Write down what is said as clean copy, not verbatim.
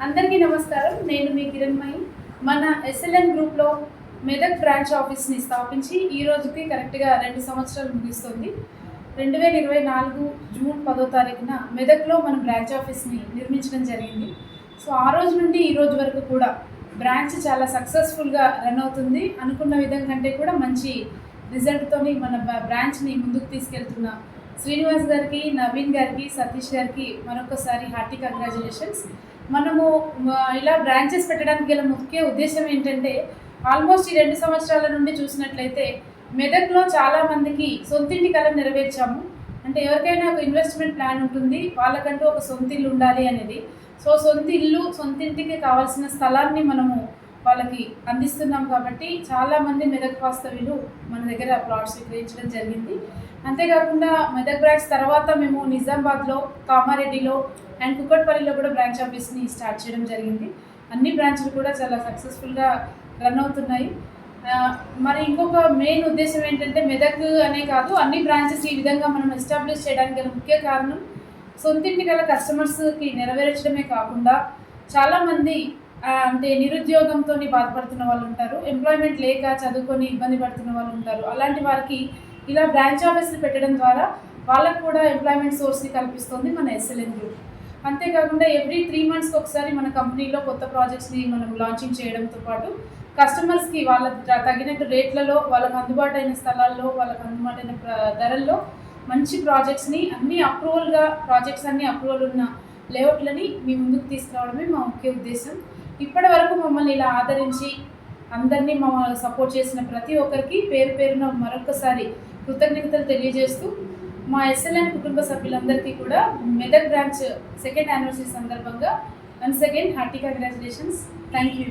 అందరికీ నమస్కారం. నేను మీ కిరణ్మయి. మన ఎస్ఎల్ఎన్ గ్రూప్లో మెదక్ బ్రాంచ్ ఆఫీస్ని స్థాపించి ఈ రోజుకి కరెక్ట్గా 2 సంవత్సరాలు ముగిస్తుంది. 2024 జూన్ 10వ తారీఖున మెదక్లో మనం బ్రాంచ్ ఆఫీస్ని నిర్మించడం జరిగింది. సో ఆ రోజు నుండి ఈ రోజు వరకు కూడా బ్రాంచ్ చాలా సక్సెస్ఫుల్గా రన్ అవుతుంది. అనుకున్న విధం కంటే కూడా మంచి రిజల్ట్తోని మన బ్రాంచ్ని ముందుకు తీసుకెళ్తున్న శ్రీనివాస్ గారికి, నవీన్ గారికి, సతీష్ గారికి మరొకసారి హార్టీ కంగ్రాచులేషన్స్. మనము ఇలా బ్రాంచెస్ పెట్టడానికి గల ముఖ్య ఉద్దేశం ఏంటంటే, ఆల్మోస్ట్ ఈ 2 సంవత్సరాల నుండి చూసినట్లయితే మెదక్లో చాలామందికి సొంతింటి కళ నెరవేర్చాము. అంటే ఎవరికైనా ఒక ఇన్వెస్ట్మెంట్ ప్లాన్ ఉంటుంది, వాళ్ళకంటూ ఒక సొంత ఇల్లు ఉండాలి అనేది. సో సొంత ఇల్లు, సొంతింటికి కావాల్సిన స్థలాన్ని మనము వాళ్ళకి అందిస్తున్నాం. కాబట్టి చాలామంది మెదక్ వాస్తవ్యులు మన దగ్గర ప్లాట్స్ విక్రయించడం జరిగింది. అంతేకాకుండా మెదక్ బ్రాంచ్ తర్వాత మేము నిజామాబాద్లో, కామారెడ్డిలో అండ్ కుక్కట్పల్లిలో కూడా బ్రాంచ్ ఆఫీస్ని స్టార్ట్ చేయడం జరిగింది. అన్ని బ్రాంచ్లు కూడా చాలా సక్సెస్ఫుల్గా రన్ అవుతున్నాయి. మరి ఇంకొక మెయిన్ ఉద్దేశం ఏంటంటే, మెదక్ అనే కాదు, అన్ని బ్రాంచెస్ ఈ విధంగా మనం ఎస్టాబ్లిష్ చేయడానికి గల ముఖ్య కారణం సొంతింటి గల కస్టమర్స్కి నెరవేర్చడమే కాకుండా చాలామంది అంటే నిరుద్యోగంతో బాధపడుతున్న వాళ్ళు ఉంటారు, ఎంప్లాయ్మెంట్ లేక చదువుకొని ఇబ్బంది పడుతున్న వాళ్ళు ఉంటారు. అలాంటి వారికి ఇలా బ్రాంచ్ ఆఫీస్ని పెట్టడం ద్వారా వాళ్ళకు కూడా ఎంప్లాయ్మెంట్ సోర్స్ని కల్పిస్తుంది మన ఎస్ఎల్ఎన్ గ్రూప్. అంతేకాకుండా ఎవ్రీ 3 మంత్స్కి ఒకసారి మన కంపెనీలో కొత్త ప్రాజెక్ట్స్ని మనం లాంచింగ్ చేయడంతో పాటు కస్టమర్స్కి వాళ్ళ తగినట్టు రేట్లలో, వాళ్ళకు అందుబాటు అయిన స్థలాల్లో, వాళ్ళకు అందుబాటైన ధరల్లో మంచి ప్రాజెక్ట్స్ని అన్ని అప్రూవల్ ఉన్న లేఅవుట్లని మీ ముందుకు తీసుకురావడమే మా ముఖ్య ఉద్దేశం. ఇప్పటి వరకు మమ్మల్ని ఇలా ఆదరించి అందరినీ మమ్మల్ని సపోర్ట్ చేసిన ప్రతి ఒక్కరికి పేరు పేరున మరొకసారి కృతజ్ఞతలు తెలియజేస్తూ, మా ఎస్ఎల్ఎన్ కుటుంబ సభ్యులందరికీ కూడా మెదక్ బ్రాంచ్ 2nd యానివర్సరీ సందర్భంగా once again hearty congratulations. Thank you.